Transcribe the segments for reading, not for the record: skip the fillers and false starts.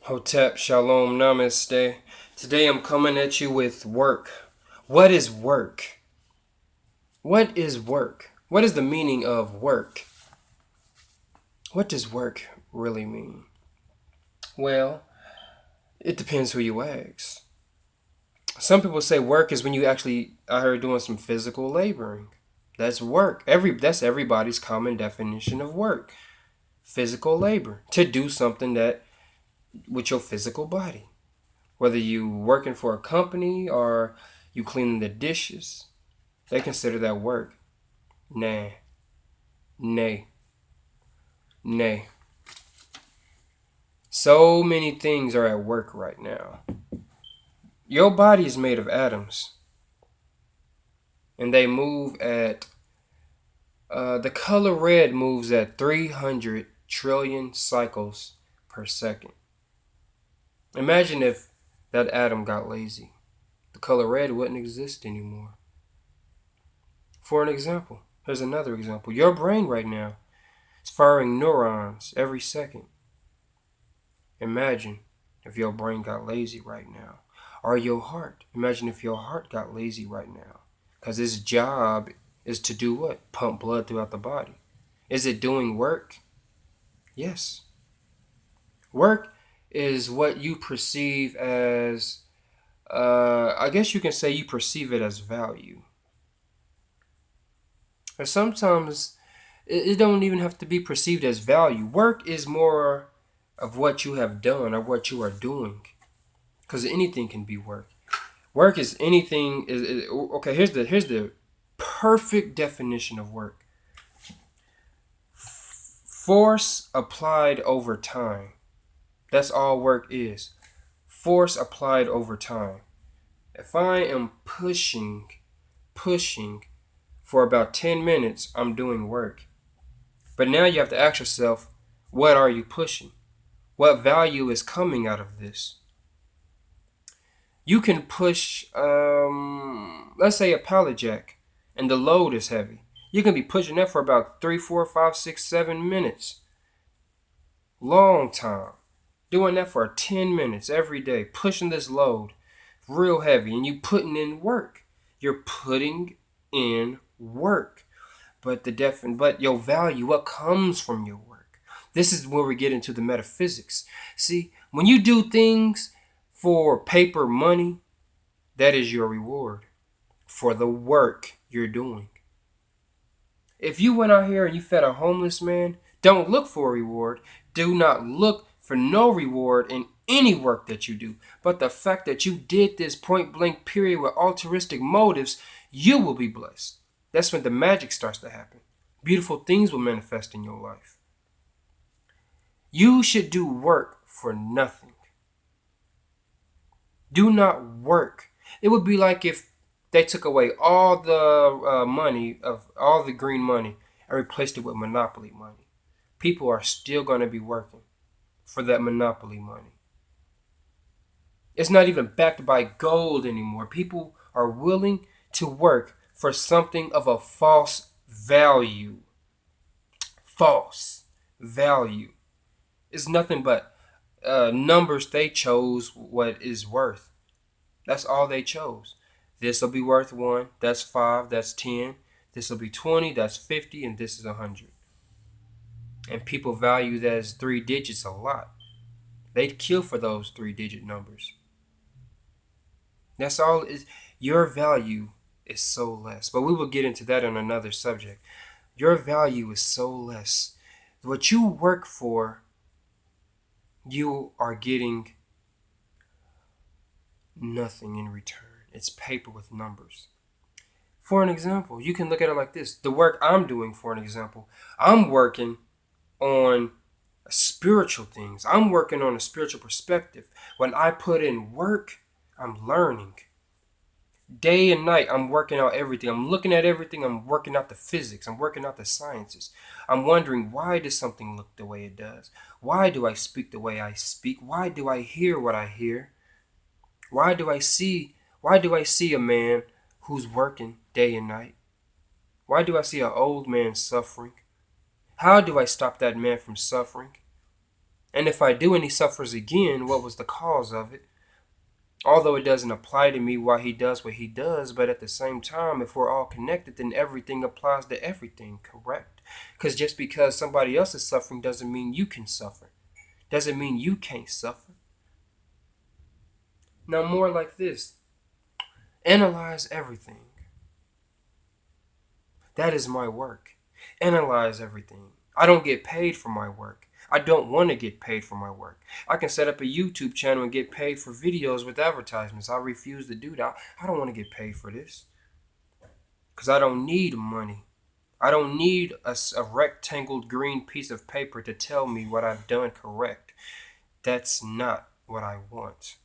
Hotep, Shalom, Namaste. Today I'm coming at you with work. What is work? What is work? What is the meaning of work? What does work really mean? Well, it depends who you ask. Some people say work is when you actually out here doing some physical laboring. That's work. That's everybody's common definition of work. Physical labor. To do something that with your physical body. Whether you working for a company or you cleaning the dishes, they consider that work. Nah, nay, nay. So many things are at work right now. Your body is made of atoms, and they move at, the color red moves at 300 trillion cycles per second. Imagine if that atom got lazy. The color red wouldn't exist anymore. For an example, here's another example. Your brain right now is firing neurons every second. Imagine if your brain got lazy right now. Or your heart. Imagine if your heart got lazy right now. Because its job is to do what? Pump blood throughout the body. Is it doing work? Yes. Work is what you perceive as, I guess you can say you perceive it as value. Or sometimes it don't even have to be perceived as value. Work is more of what you have done or what you are doing. Because anything can be work. Work is anything. Okay. Here's the perfect definition of work. Force applied over time. That's all work is. Force applied over time. If I am pushing for about 10 minutes, I'm doing work. But now you have to ask yourself, what are you pushing? What value is coming out of this? You can push, let's say a pallet jack, and the load is heavy. You can be pushing that for about 3, 4, 5, 6, 7 minutes. Long time. Doing that for 10 minutes every day, pushing this load real heavy, and you putting in work. You're putting in work. But your value, what comes from your work? This is where we get into the metaphysics. See, when you do things for paper money, that is your reward for the work you're doing. If you went out here and you fed a homeless man, don't look for a reward. Do not look for no reward in any work that you do. But the fact that you did this point blank period with altruistic motives, you will be blessed. That's when the magic starts to happen. Beautiful things will manifest in your life. You should do work for nothing. Do not work. It would be like if they took away all the money of all the green money and replaced it with monopoly money. People are still going to be working for that monopoly money. It's not even backed by gold anymore. People are willing to work for something of a false value. False value. It's nothing but numbers they chose what is worth. That's all they chose. This will be worth 1, that's 5, that's 10. This will be 20, that's 50, and this is 100. And people value that as 3 digits a lot. They'd kill for those 3-digit numbers. That's all. Your value is so less. But we will get into that on another subject. Your value is so less. What you work for, you are getting nothing in return. It's paper with numbers. For an example, you can look at it like this. The work I'm doing, for an example, I'm working on spiritual things. I'm working on a spiritual perspective. When I put in work, I'm learning. Day and night, I'm working out everything. I'm looking at everything. I'm working out the physics. I'm working out the sciences. I'm wondering, why does something look the way it does? Why do I speak the way I speak? Why do I hear what I hear? Why do I see a man who's working day and night? Why do I see an old man suffering? How do I stop that man from suffering? And if I do and he suffers again, what was the cause of it? Although it doesn't apply to me why he does what he does, but at the same time, if we're all connected, then everything applies to everything, correct? Because just because somebody else is suffering doesn't mean you can suffer. Doesn't mean you can't suffer. Now, more like this: analyze everything. That is my work. Analyze everything. I don't get paid for my work. I don't want to get paid for my work. I can set up a YouTube channel and get paid for videos with advertisements. I refuse to do that. I don't want to get paid for this because I don't need money. I don't need a rectangled green piece of paper to tell me what I've done correct. That's not what I want.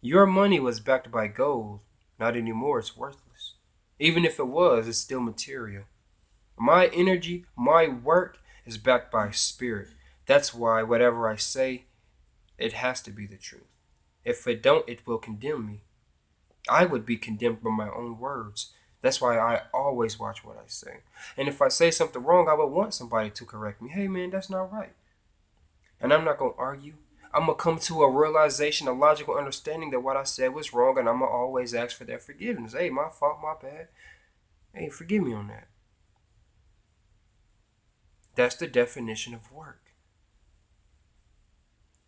Your money was backed by gold. Not anymore. It's worthless. Even if it was, it's still material. My energy, my work is backed by spirit. That's why whatever I say, it has to be the truth. If it don't, it will condemn me. I would be condemned by my own words. That's why I always watch what I say. And if I say something wrong, I would want somebody to correct me. Hey man, that's not right. And I'm not going to argue. I'm going to come to a realization, a logical understanding that what I said was wrong, and I'm going to always ask for their forgiveness. Hey, my fault, my bad. Hey, forgive me on that. That's the definition of work.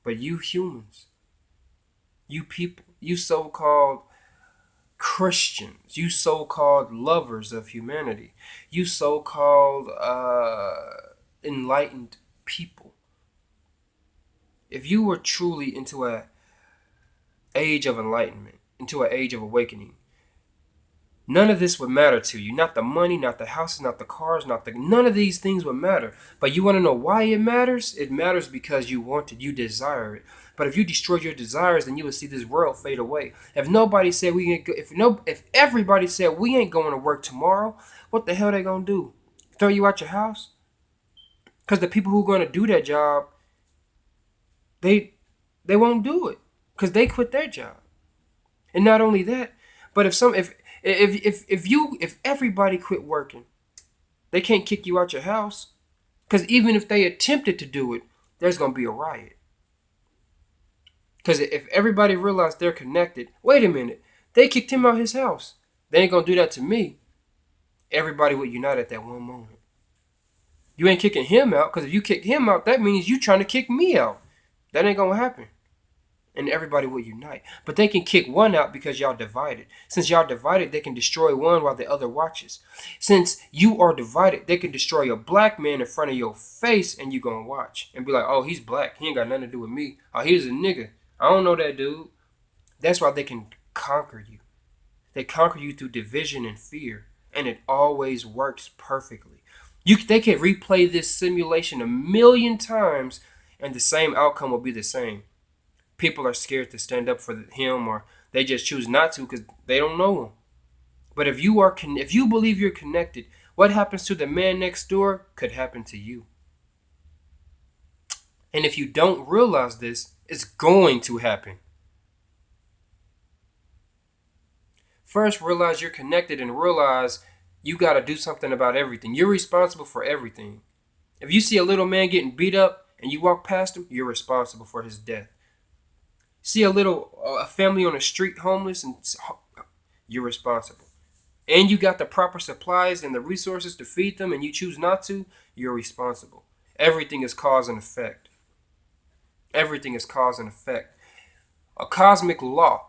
But you humans, you people, you so-called Christians, you so-called lovers of humanity, you so-called enlightened people, if you were truly into an age of enlightenment, into an age of awakening, none of this would matter to you. Not the money, not the houses, not the cars, none of these things would matter. But you want to know why it matters? It matters because you want it, you desire it. But if you destroy your desires, then you will see this world fade away. If nobody said we ain't, if everybody said we ain't going to work tomorrow, what the hell they gonna do? Throw you out your house? Because the people who are going to do that job, they won't do it because they quit their job. And not only that, but if everybody quit working, they can't kick you out your house. Because even if they attempted to do it, there's going to be a riot. Because if everybody realized they're connected, wait a minute, they kicked him out his house. They ain't going to do that to me. Everybody would unite at that one moment. You ain't kicking him out, because if you kick him out, that means you trying to kick me out. That ain't going to happen. And everybody will unite. But they can kick one out because y'all divided. Since y'all divided, they can destroy one while the other watches. Since you are divided, they can destroy a black man in front of your face and you gonna watch. And be like, oh, he's black. He ain't got nothing to do with me. Oh, he's a nigga. I don't know that dude. That's why they can conquer you. They conquer you through division and fear. And it always works perfectly. They can replay this simulation 1,000,000 times and the same outcome will be the same. People are scared to stand up for him, or they just choose not to because they don't know him. But if you believe you're connected, what happens to the man next door could happen to you. And if you don't realize this, it's going to happen. First, realize you're connected and realize you got to do something about everything. You're responsible for everything. If you see a little man getting beat up and you walk past him, you're responsible for his death. See a family on the street homeless, and you're responsible. And you got the proper supplies and the resources to feed them and you choose not to, you're responsible. Everything is cause and effect. Everything is cause and effect. A cosmic law.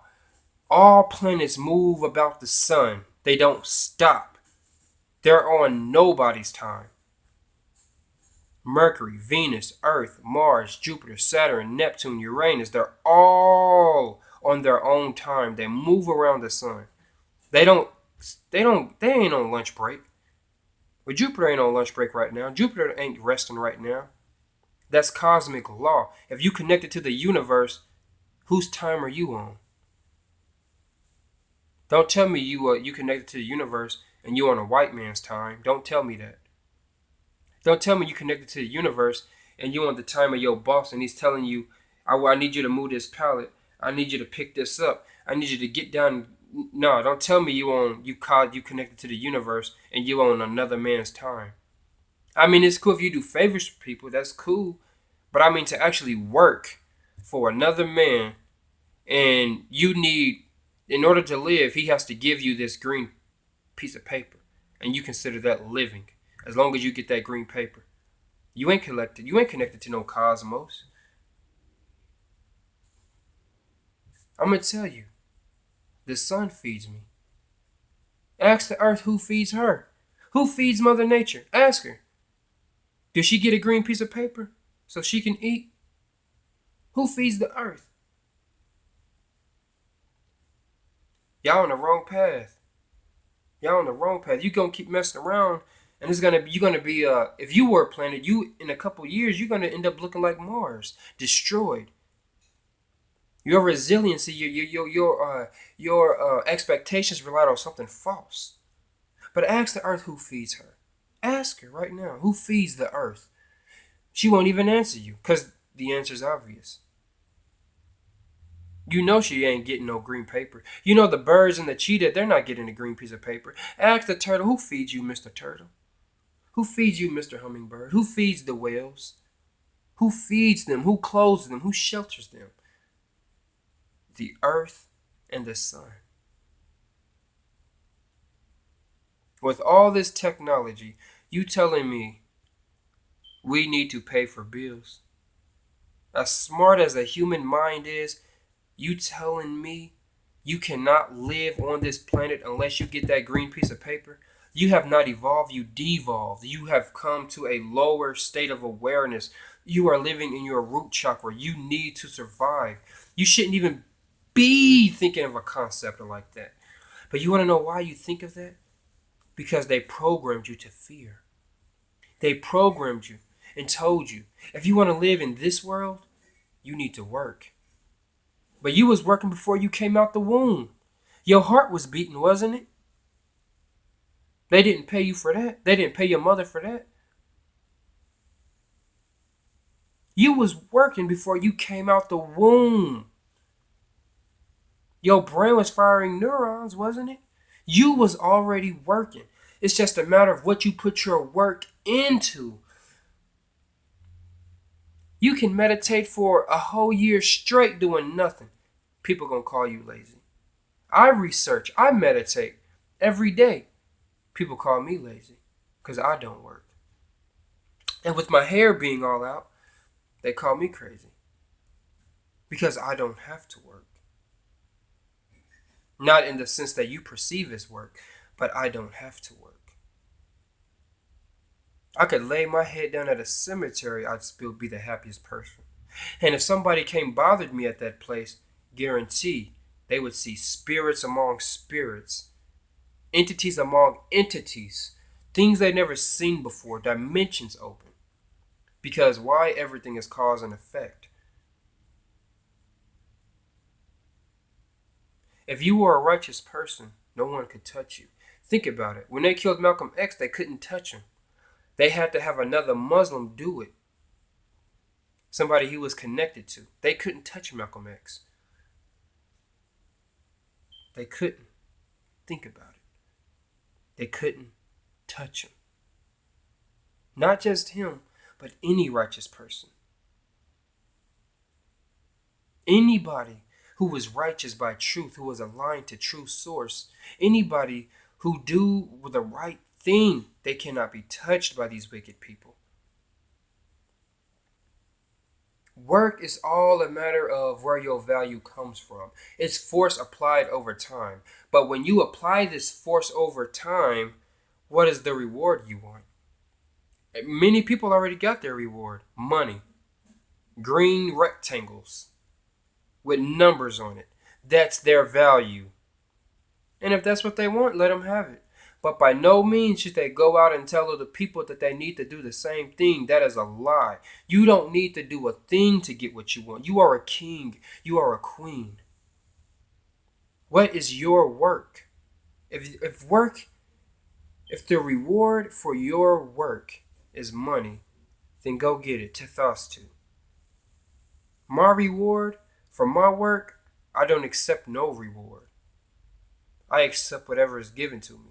All planets move about the sun. They don't stop. They're on nobody's time. Mercury, Venus, Earth, Mars, Jupiter, Saturn, Neptune, Uranus, they're all on their own time. They move around the sun. They ain't on lunch break. But Jupiter ain't on lunch break right now. Jupiter ain't resting right now. That's cosmic law. If you connected to the universe, whose time are you on? Don't tell me you connected to the universe and you on a white man's time. Don't tell me that. Don't tell me you connected to the universe and you on the time of your boss and he's telling you, I need you to move this pallet. I need you to pick this up. I need you to get down. No, don't tell me you connected to the universe and you on another man's time. I mean, it's cool if you do favors for people. That's cool. but I mean to actually work for another man, and you need, in order to live, he has to give you this green piece of paper, and you consider that living as long as you get that green paper. You ain't collected. You ain't connected to no cosmos. I'm gonna tell you, the sun feeds me. Ask the earth who feeds her. Who feeds Mother Nature? Ask her. Does she get a green piece of paper so she can eat? Who feeds the earth? Y'all on the wrong path. Y'all on the wrong path. You gonna keep messing around, and you're gonna be if you were a planet, you in a couple years you're gonna end up looking like Mars, destroyed. Your resiliency, your expectations relied on something false. But ask the earth who feeds her. Ask her right now who feeds the earth. She won't even answer you because the answer's obvious. You know she ain't getting no green paper. You know the birds and the cheetah, they're not getting a green piece of paper. Ask the turtle who feeds you, Mr. Turtle. Who feeds you, Mr. Hummingbird? Who feeds the whales? Who feeds them? Who clothes them? Who shelters them? The earth and the sun. With all this technology, you telling me we need to pay for bills? As smart as a human mind is, you telling me you cannot live on this planet unless you get that green piece of paper? You have not evolved, you devolved. You have come to a lower state of awareness. You are living in your root chakra. You need to survive. You shouldn't even be thinking of a concept like that. But you want to know why you think of that? Because they programmed you to fear. They programmed you and told you, if you want to live in this world, you need to work. But you was working before you came out the womb. Your heart was beating, wasn't it? They didn't pay you for that. They didn't pay your mother for that. You was working before you came out the womb. Your brain was firing neurons, wasn't it? You was already working. It's just a matter of what you put your work into. You can meditate for a whole year straight doing nothing. People gonna call you lazy. I research, I meditate every day. People call me lazy because I don't work. And with my hair being all out, they call me crazy because I don't have to work. Not in the sense that you perceive as work, but I don't have to work. I could lay my head down at a cemetery, I'd still be the happiest person. And if somebody came bothered me at that place, guarantee they would see spirits among spirits, entities among entities, things they'd never seen before, dimensions open. Because why? Everything is cause and effect. If you were a righteous person, no one could touch you. Think about it. When they killed Malcolm X, they couldn't touch him. They had to have another Muslim do it. Somebody he was connected to. They couldn't touch Malcolm X. They couldn't. Think about it. They couldn't touch him. Not just him, but any righteous person. Anybody who was righteous by truth, who was aligned to true source. Anybody who do the right thing, they cannot be touched by these wicked people. Work is all a matter of where your value comes from. It's force applied over time. But when you apply this force over time, what is the reward you want? Many people already got their reward. Money. Green rectangles with numbers on it. That's their value. And if that's what they want, let them have it. But by no means should they go out and tell other people that they need to do the same thing. That is a lie. You don't need to do a thing to get what you want. You are a king. You are a queen. What is your work? If the reward for your work is money, then go get it. Tethastu. My reward for my work, I don't accept no reward. I accept whatever is given to me.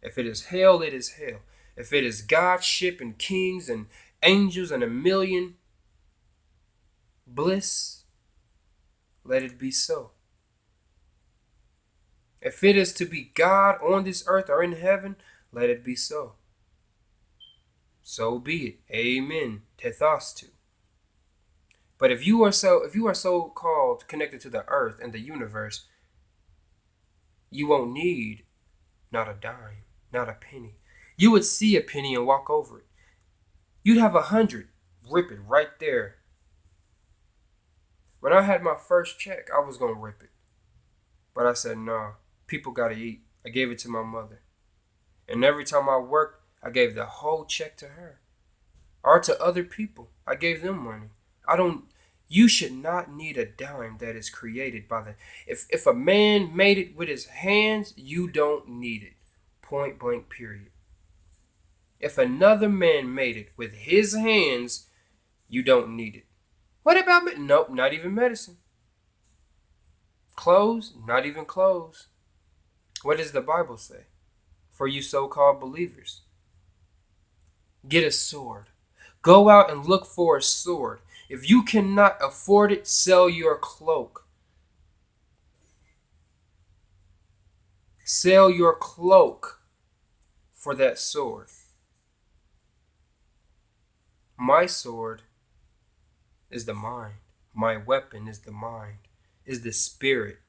If it is hell, it is hell. If it is God's ship and kings and angels and a million bliss, let it be so. If it is to be God on this earth or in heaven, let it be so. So be it. Amen. Tethastu. But if you are so called connected to the earth and the universe, you won't need not a dime, not a penny. You would see a penny and walk over it. You'd have 100, rip it right there. When I had my first check, I was gonna rip it. But I said, nah, people gotta eat. I gave it to my mother. And every time I worked, I gave the whole check to her. Or to other people. I gave them money. You should not need a dime that is created by if a man made it with his hands, you don't need it. Point blank, period. If another man made it with his hands, you don't need it. What about me? Nope, not even medicine. Clothes? Not even clothes. What does the Bible say? For you so-called believers. Get a sword. Go out and look for a sword. If you cannot afford it, sell your cloak. Sell your cloak for that sword. My sword is the mind. My weapon is the mind, is the spirit.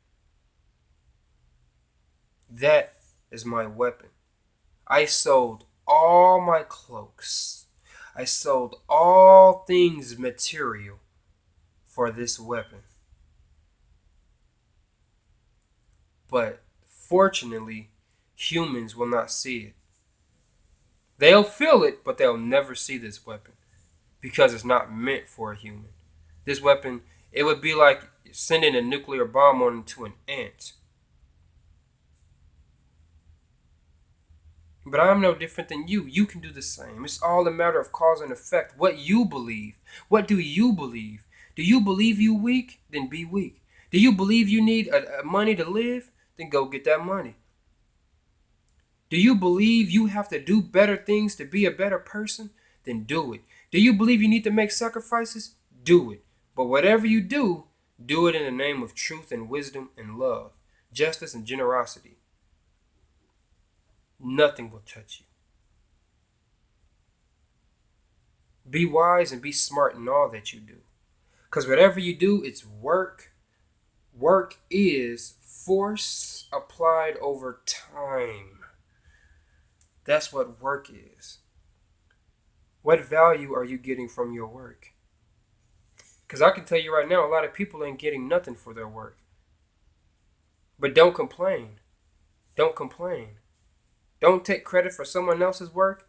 That is my weapon. I sold all my cloaks. I sold all things material for this weapon. But fortunately, humans will not see it. They'll feel it, but they'll never see this weapon because it's not meant for a human. This weapon, it would be like sending a nuclear bomb onto an ant. But I'm no different than you. You can do the same. It's all a matter of cause and effect. What you believe. What do you believe? Do you believe you weak? Then be weak. Do you believe you need money to live? Then go get that money. Do you believe you have to do better things to be a better person? Then do it. Do you believe you need to make sacrifices? Do it. But whatever you do it in the name of truth and wisdom and love, justice and generosity. Nothing will touch you. Be wise and be smart in all that you do. Because whatever you do, it's work. Work is force applied over time. That's what work is. What value are you getting from your work? Because I can tell you right now, a lot of people ain't getting nothing for their work. But don't complain. Don't complain. Don't take credit for someone else's work,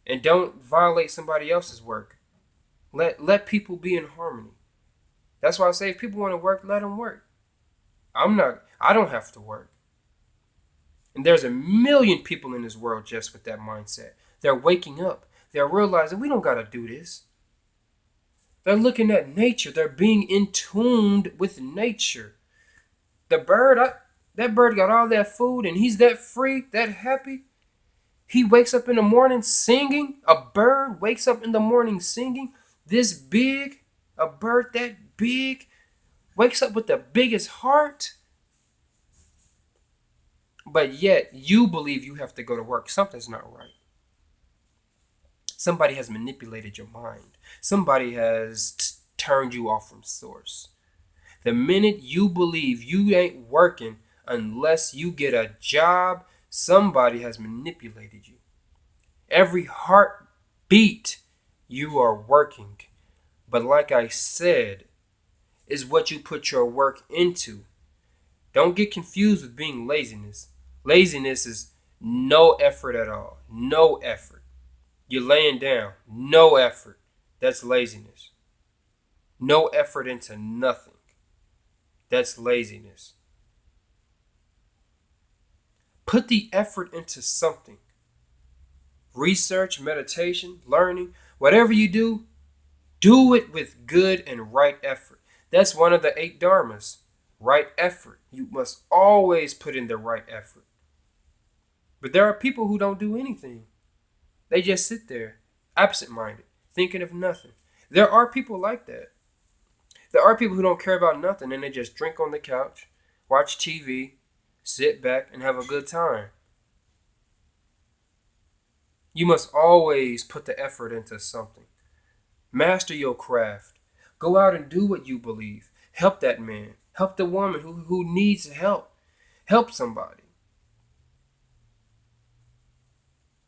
and don't violate somebody else's work. Let people be in harmony. That's why I say if people want to work, let them work. I don't have to work. And there's a million people in this world just with that mindset. They're waking up. They're realizing we don't got to do this. They're looking at nature. They're being in tuned with nature. That bird got all that food and he's that free, that happy. He wakes up in the morning singing. A bird wakes up in the morning singing. This big, a bird that big, wakes up with the biggest heart. But yet, you believe you have to go to work. Something's not right. Somebody has manipulated your mind. Somebody has turned you off from source. The minute you believe you ain't working unless you get a job, somebody has manipulated you. Every heartbeat, you are working. But like I said, is what you put your work into. Don't get confused with being laziness. Laziness is no effort at all. No effort. You're laying down. No effort. That's laziness. No effort into nothing. That's laziness. Put the effort into something. Research, meditation, learning, whatever you do it with good and right effort. That's one of the 8 dharmas. Right effort. You must always put in the right effort. But there are people who don't do anything. They just sit there, absent-minded, thinking of nothing. There are people like that. There are people who don't care about nothing and they just drink on the couch, watch TV, sit back, and have a good time. You must always put the effort into something. Master your craft. Go out and do what you believe. Help that man. Help the woman who needs help. Help somebody.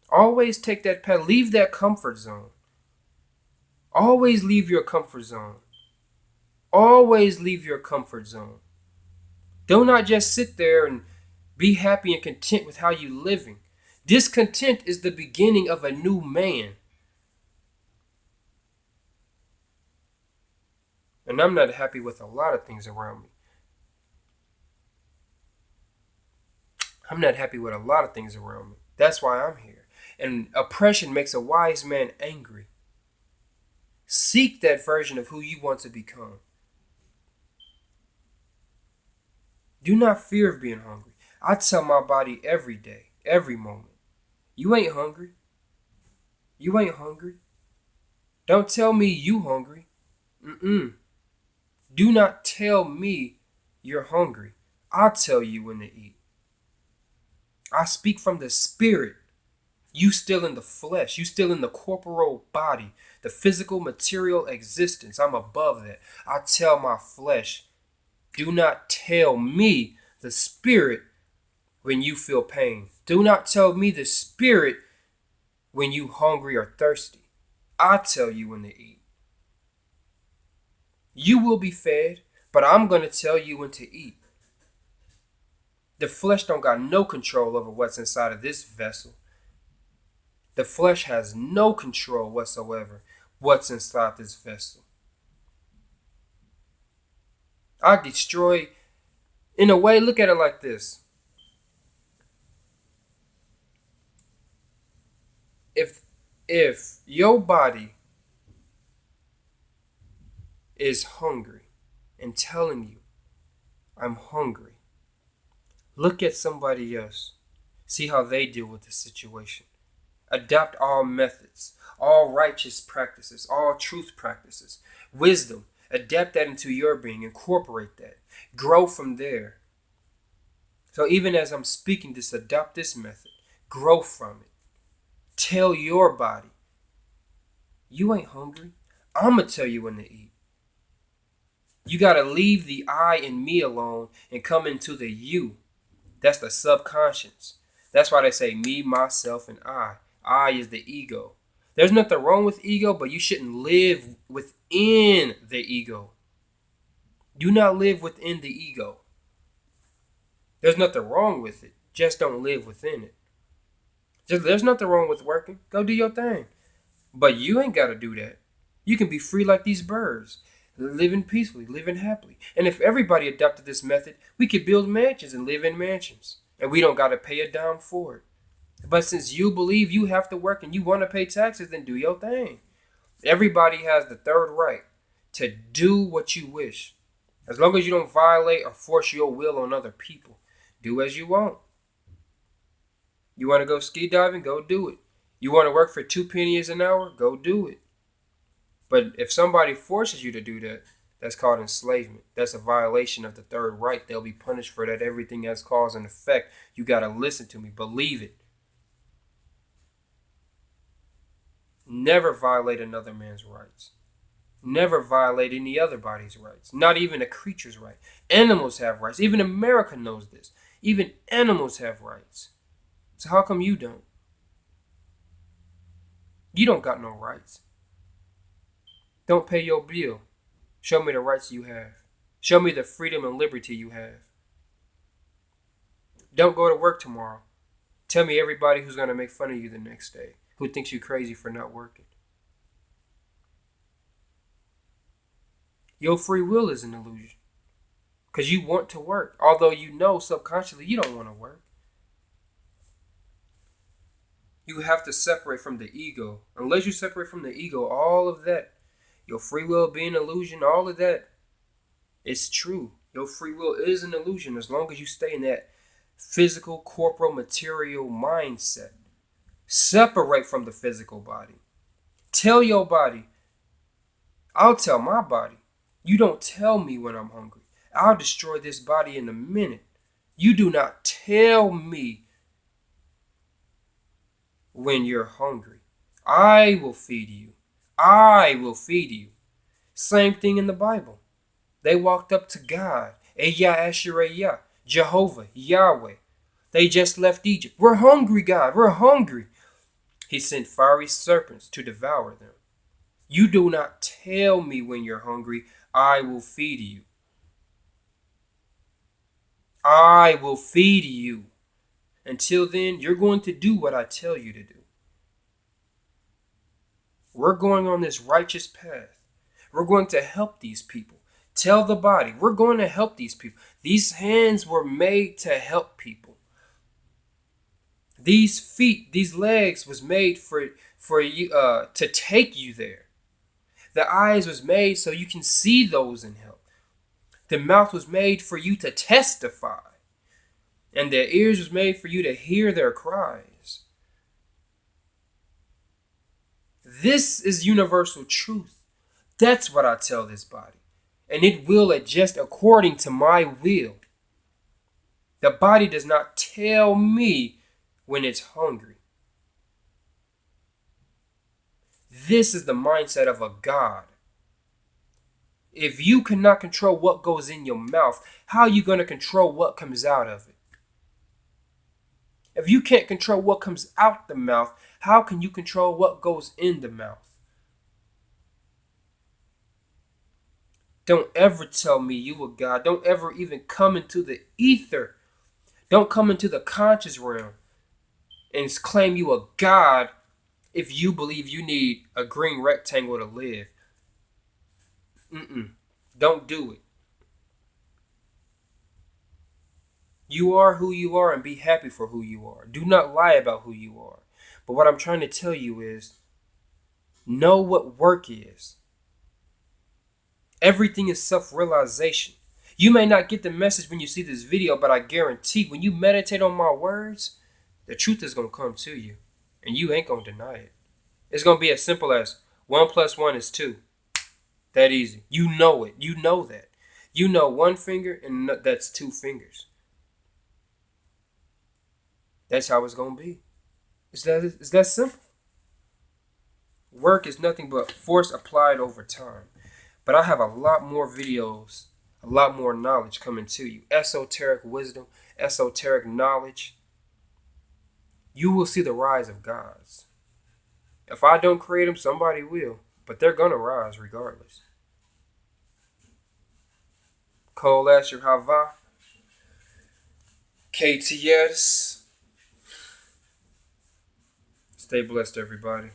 Always take that path. Leave that comfort zone. Always leave your comfort zone. Always leave your comfort zone. Do not just sit there and be happy and content with how you're living. Discontent is the beginning of a new man. And I'm not happy with a lot of things around me. I'm not happy with a lot of things around me. That's why I'm here. And oppression makes a wise man angry. Seek that version of who you want to become. Do not fear of being hungry. I tell my body every day, every moment, you ain't hungry. You ain't hungry. Don't tell me you hungry. Do not tell me you're hungry. I'll tell you when to eat. I speak from the spirit. You still in the flesh. You still in the corporal body, the physical material existence. I'm above that. I tell my flesh, do not tell me the spirit when you feel pain. Do not tell me the spirit when you hungry or thirsty. I tell you when to eat. You will be fed, but I'm going to tell you when to eat. The flesh don't got no control over what's inside of this vessel. The flesh has no control whatsoever what's inside this vessel. I destroy, in a way, look at it like this. If your body is hungry and telling you, I'm hungry, look at somebody else. See how they deal with the situation. Adopt all methods, all righteous practices, all truth practices, wisdom. Adapt that into your being. Incorporate that. Grow from there. So even as I'm speaking this, adopt this method. Grow from it. Tell your body, you ain't hungry. I'm going to tell you when to eat. You got to leave the I and me alone and come into the you. That's the subconscious. That's why they say me, myself, and I. I is the ego. There's nothing wrong with ego, but you shouldn't live within the ego. Do not live within the ego. There's nothing wrong with it. Just don't live within it. There's nothing wrong with working. Go do your thing. But you ain't got to do that. You can be free like these birds. Living peacefully, living happily. And if everybody adopted this method, we could build mansions and live in mansions. And we don't got to pay a dime for it. But since you believe you have to work and you want to pay taxes, then do your thing. Everybody has the third right to do what you wish. As long as you don't violate or force your will on other people. Do as you want. You want to go ski diving? Go do it. You want to work for 2 pennies an hour? Go do it. But if somebody forces you to do that, that's called enslavement. That's a violation of the third right. They'll be punished for that. Everything has cause and effect. You got to listen to me. Believe it. Never violate another man's rights. Never violate any other body's rights. Not even a creature's right. Animals have rights. Even America knows this. Even animals have rights. So how come you don't? You don't got no rights. Don't pay your bill. Show me the rights you have. Show me the freedom and liberty you have. Don't go to work tomorrow. Tell me everybody who's going to make fun of you the next day, who thinks you crazy for not working. Your free will is an illusion. Because you want to work, although you know subconsciously you don't want to work. You have to separate from the ego. Unless you separate from the ego, all of that, your free will being an illusion, all of that, it's true. Your free will is an illusion as long as you stay in that physical, corporal, material mindset. Separate from the physical body. Tell your body, I'll tell my body, You don't tell me when I'm hungry. I'll destroy this body in a minute. You do not tell me when you're hungry. I will feed you. I will feed you. Same thing in the Bible. They walked up to God, Ehyeh Asherah, Jehovah, Yahweh. They just left Egypt. We're hungry, God. We're hungry. He sent fiery serpents to devour them. You do not tell me when you're hungry. I will feed you. I will feed you. Until then, you're going to do what I tell you to do. We're going on this righteous path. We're going to help these people. Tell the body, we're going to help these people. These hands were made to help people. These feet, these legs was made for you to take you there. The eyes was made so you can see those and help. The mouth was made for you to testify. And the ears was made for you to hear their cries. This is universal truth. That's what I tell this body. And it will adjust according to my will. The body does not tell me when it's hungry. This is the mindset of a God. If you cannot control what goes in your mouth, how are you going to control what comes out of it? If you can't control what comes out the mouth, how can you control what goes in the mouth? Don't ever tell me you a God. Don't ever even come into the ether. Don't come into the conscious realm and claim you a God if you believe you need a green rectangle to live. Don't do it. You are who you are and be happy for who you are. Do not lie about who you are. But what I'm trying to tell you is, know what work is. Everything is self-realization. You may not get the message when you see this video, but I guarantee when you meditate on my words, the truth is going to come to you. And you ain't going to deny it. It's going to be as simple as 1 + 1 is 2. That easy. You know it. You know that. You know one finger and that's 2 fingers. That's how it's going to be. It's that simple. Work is nothing but force applied over time. But I have a lot more videos, a lot more knowledge coming to you. Esoteric wisdom, esoteric knowledge. You will see the rise of gods. If I don't create them, somebody will. But they're going to rise regardless. Kol Asher Hava. KTS. Stay blessed, everybody.